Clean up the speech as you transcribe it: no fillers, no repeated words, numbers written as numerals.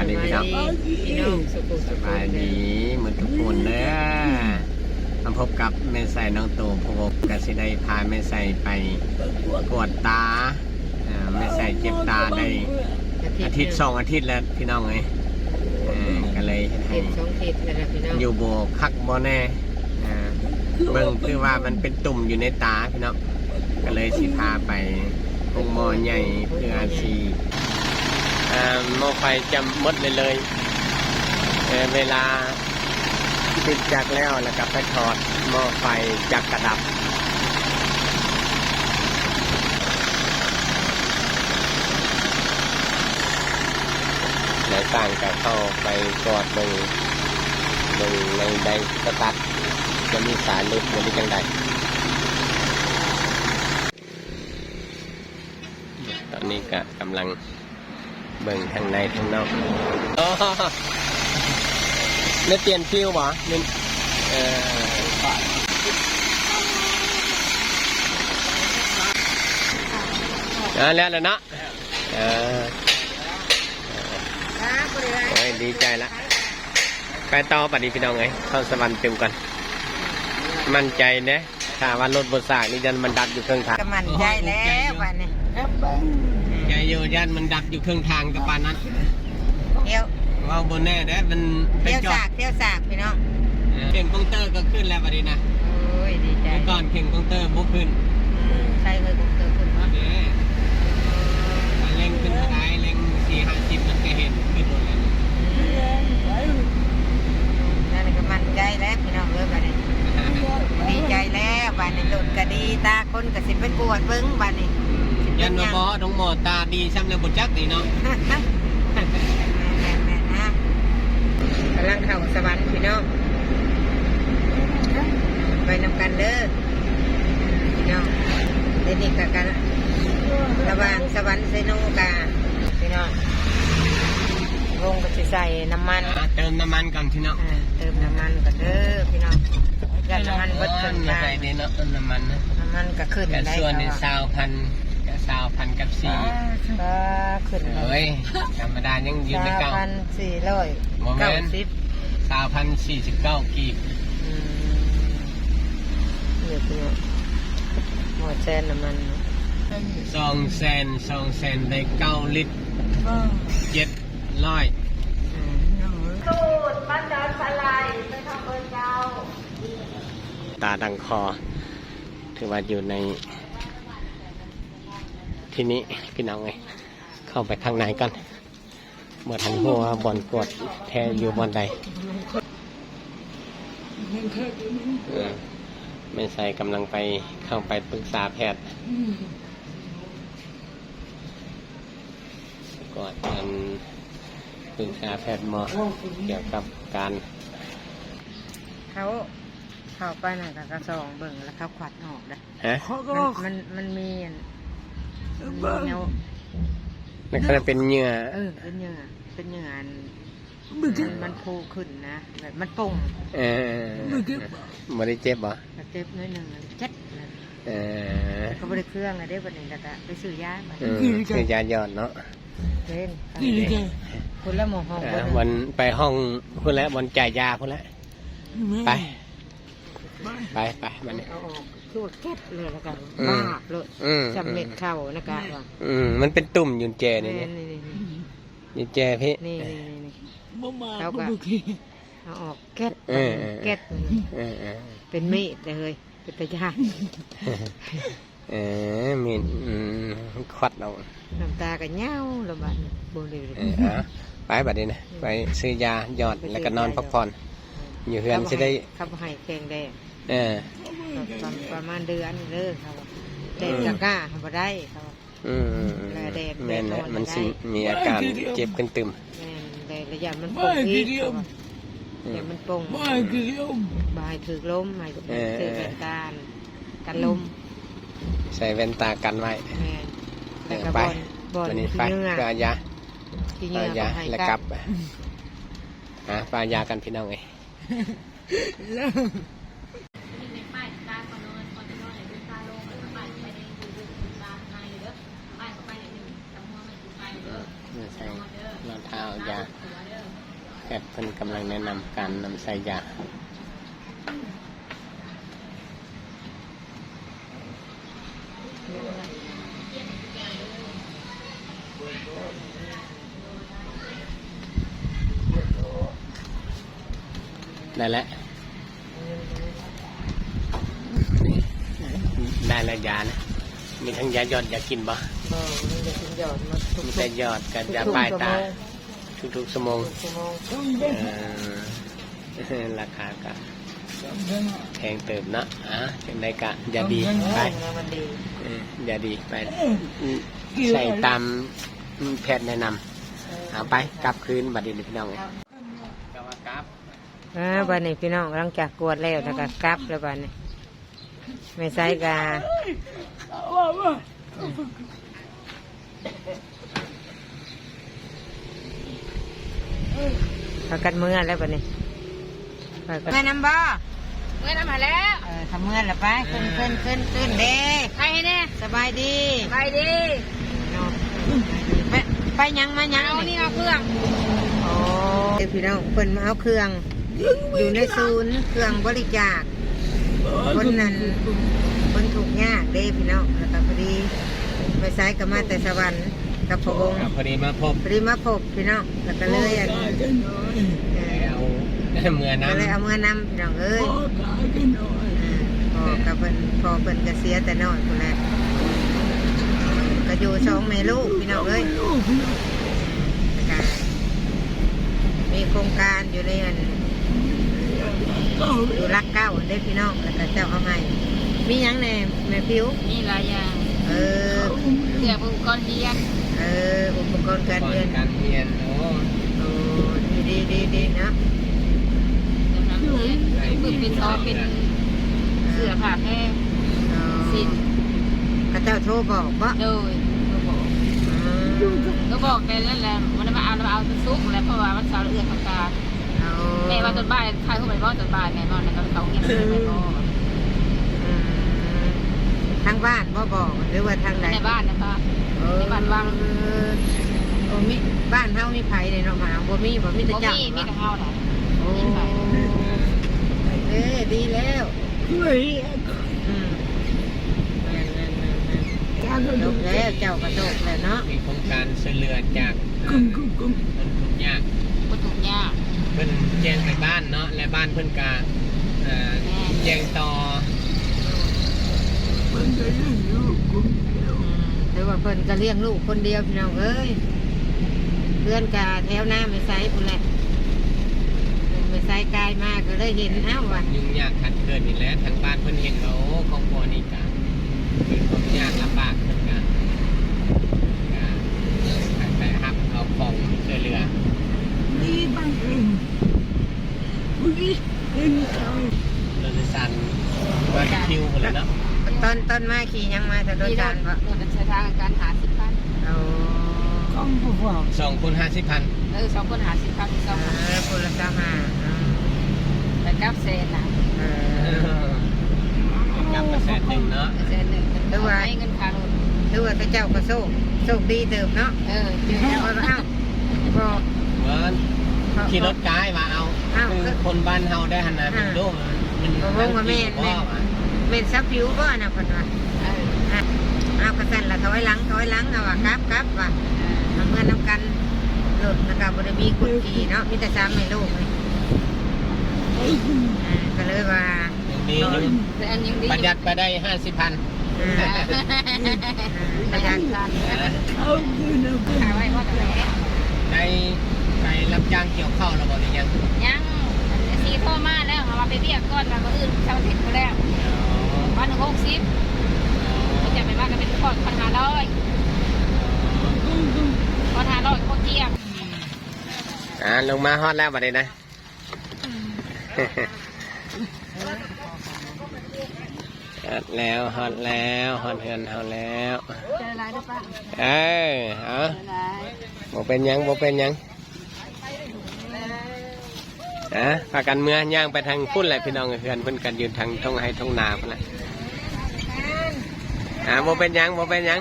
ายดีพี่น้องสบายดีเหมือนทุกคนเด้อมาพบกับแม่ใส่น้องตู่พบกับสิได้พาแม่ใส่ไปกวดตาแม่ใส่เจ็บตาได้อาทิตย์2 อาทิตย์แล้วพี่น้องเลยก็เลยให้อยู่โบคักบ่แน่เบิ่งคือว่ามันเป็นตุ่มอยู่ในตาพี่น้องก็เลยสิพาไปห้องหมอใหญ่เพื่อสิหม้อไฟจะหมดเลยเวลาติดจักรแล้วก็ไปถอดหม้อไฟจักรกระดับในต่างก็เข้าไปกอดเบิ่งในใดสตัดจะมีสายลุดมันมีจังใดตอนนี้ก็กำลังเบิ่งทางในทางนอกเนี่ยเปลี่ยนฟิวบ่นี่แล้วเนาะโอ้ยดีใจละไปต่อปฏิพี่น้องไงเข้าสวรรค์เต็มกันมั่นใจนะถ้าว่ารถบนสากนี่ยันมันดับอยู่ครึ่งทางก็มั่นใจแล้ววันนี้ใจโยยันมันดับอยู่ครึ่งทางกับปานนั้นเที่ยวว่าบนแน่เด้มันเที่ยวสากพี่น้องเข่งคอมเตอร์ก็ขึ้นแล้ววันนี้นะโอ้ยดีใจก่อนเข่งคอมเตอร์บุกขึ้นใช่เลยคอมเตอร์ขึ้นวะเร่งขึ้นท้ายเร่ง40-50มันก็เห็นขึ้นหมดแล้วนั่นก็มั่นใจแล้วพี่น้องวันนี้ดีใจแล้ววันนี้หลุดก็ดีตาคนก็สิเป็นปวดเบิ้งวันนี้ยันมาบอน้องหมอตาดีซ้ำแล้วบดจักดีเนาะกำลังเข้าสวรรค์พี่น้องไปนำกันเด้อพี่น้องเดี๋ยวนี้กันระหว่างสวรรค์เซโนกาพี่น้องลงก็จะใส่น้ำมันเติมน้ำมันก่อนพี่น้องเติมน้ำมันกันเด้อพี่น้องยันน้ำมันบดขึ้นได้เนาะน้ำมันก็ขึ้นได้ส่วนใน20,000กับ4ก็ขึ้นเฮ้ยธรรมดายังยืนในเก่า20,449กีบเหลือพี่น้องหมดแซนน้ำมัน2 แสนได้9 ลิตร700สูตรบ้านดอนปลาไหลไปทำเบอร์เจ้าตาดังคอถือว่าอยู่ในที่นี้พี่น้องไงเข้าไปข้างในกันเมื่อทันหัวบอลกดแทอยู่บอลใดไม่ใส่กำลังไปเข้าไปปรึกษาแพทย์ก่อนการปรึกษาแพทย์หมอเกี่ยวกับการเข้าไปหน่อยกับกระซองเบิ่งแล้วเขาขวัดออกเลยมันมีแนวนั่นก็เป็นเหงื่อเป็นเหงื่อมันพูขึ้นนะแบบมันปุ่งไม่ได้เจ็บเหรอเจ็บนิดนึงเจ็บเขาไม่ได้เครื่องอะไรได้วันนี้แล้วก็ไปซื้อยาซื้อยาหยอดเนาะคุณละหมอห้องวันไปห้องคุณแล้ววันจ่ายยาคุณแล้วไปมันนี่คือเก็บเลยแล้วกันบ้าเลยจำเม็ดเข่านะครับมันเป็นตุ่มยุนแจนี่ยุนแจพี่นี่เขาก็เอาออกเก็บเป็นมีดเลยเป็นตะยามีดควัดเอาน้ำตากันเงาระบาดโบลีไปบัดนี้นะไปซื้อยาหยอดแล้วก็นอนพักผ่อนอยู่เฮือนจะได้ขับให้แข็งแดงประมาณเดือนเลิกครับแดดจะกล้าทำได้ครับแดดแม่นมันมีอาการเจ็บขึ้นตึมแดดระยะมันป่งอีกเดี๋ยวมันป่งบายถือล้มไม่ถือแว่นตากันล้มใส่แว่นตากันไว้ไปวันนี้ไปปลายาแล้วกลับปลายากันพี่น้องไงใส่รองเท้ายา แพทย์เพิ่นกำลังแนะนำการนำใส่ยาได้แล้วได้แล้วยานะมีทั้งยาหยอดยากินบ่ มันจะกินหยอดมาทุก มีแต่หยอดกับยาปลายตาทุกๆชั่วโมง ชั่วโมง ราคาก็แพงเติมเนาะจังไดกะอย่าดีไป มันดี อย่าดีไปใส่ตามแพทย์แนะนำเอาไปกลับคืนบัดนี้พี่น้องกลับกลับ วันนี้พี่น้องหลังจากกวดแล้วแล้วก็กลับแล้ววันนี้ไม่ใส่กาพากันเมื่อแล้ววันนี้เมื่อน้ำบ่เมื่อน้ำมาแล้วทำเมื่อแล้วไปขึ้นเด้ใครเนี่ยสบายดีไปยังมายังเอานี่เอาเครื่องโอ้พี่น้องเพิ่นมาเอาเครื่องอยู่ในศูนย์เครื่องบริจาคคนนั้นคนถูกยากเด้พี่น้องแล้วก็พอดีไปซ้ายก็มาแต่สวรรค์กับพระองค์ พอดีมาพบ พี่น้องแล้วก็เลยเอาเมื่อน้ำ ก็เลยเอาเมื่อนำพี่น้องเอ้ยพอกับเพิ่นก็เสียแต่น้อยคนแรกก็อยู่สองแม่ลูกพี่น้องเอ้ยมีโครงการอยู่ในอยู่รักเก้าได้พี่น้องแล้วก็เจ้าเอาให้มียังแน่แม่ผิวมีหลายอย่างเรื่องอุปกรณ์เรียนอุปกรณ์การเรียนโอ้ดีนะเป็นซอเป็นเสื้อผ้าแพร่สินกระเจ้าโทรบอกว่าเลยก็บอกแกนั่นแหละมันมาเอาซุกแล้วเพราะว่ามันสาวเอื้อทำการแม่ว่าต้นบ้านใครเข้าไปบ้านต้นบ้านแม่นอนแล้วก็เขาเงียบไปบ่ทางบ้านบ่บอกหรือว่าทางไหนในบ้านนะคะในบ้านวังโอ้มีบ้านเฮามีไผเลยเนาะมาบ่มีแต่เจ้ามีแต่เฮาน่ะโอ้ดีแล้วจบแล้วเจ้ากระโดดแล้วเนาะมีโครงการช่วยเหลือจากคนทุกข์ยากเพิ่นแจ้งไปบ้านเนาะและบ้านเพิ่นกาแจ้งต่อหรือว่าเพิ่นก็เลี้ยงลูกคนเดียวพี่น้องเอ้ยเพื่อนกาแถวหน้าไม่ใส่พุ่นแหละไม่ใส่กายมากก็เลยเห็นอ้าวว่ะยุ่งยากขัดเกินนี่แหละทางบ้านเพิ่นเห็นเขาครอบครัวนี่กะเป็นความยากลำบากเพิ่นกะไปรับเอาของช่วยเหลือนี่บ้านเองรถสั่นมาคิวหมดเลยเนาะต้นไม้ขี่ยังมาแต่โดยการว่าใช้ทางการหา10,000เอา2 คน50,000 2 คนหา10,000 2คนละแต่กับเซนนะกับ100,000เนาะเซน1หรือว่าให้เงินค่ารถหรือว่าเจ้าก็โชคดีเติบเนาะคือแล้วอ้าวบอก เหมือนขี่รถกายมาเอาคือคนบ้านเฮาได้หันหน้าเป็นรูปมันเมนซับผิวก็นะคนว่าเอากระสันละถอยหลังเอาว่ากลับว่ะเอาเงินนำกันหลุดนะครับบริมีคนขี่เนาะมีแต่ซ้ำในโลกเลยก็เลยว่าประหยัดไปได้50,000ประหยัดขายไว้ว่าอะไรได้ไปรับจ้างเกี่ยวข้าวเราบอกหรือยังสีโทรมาแล้วเอาไปเรียกก่อนมาอื่นชาวเทคก็แล้ววัน160จะไปว่ากันเป็นคน1,500พวกเกียร์ลงมาฮอดแล้วบัดนี้นะฮอดแล้วฮอดเฮือนเฮาแล้วบ่เป็นยังพากันเมื่อย่างไปทางพุ่นแหละพี่น้องเฮือนเพิ่นกันยืนทางท้องไห้ท้องนาพุ่นแหละบ่เป็นยัง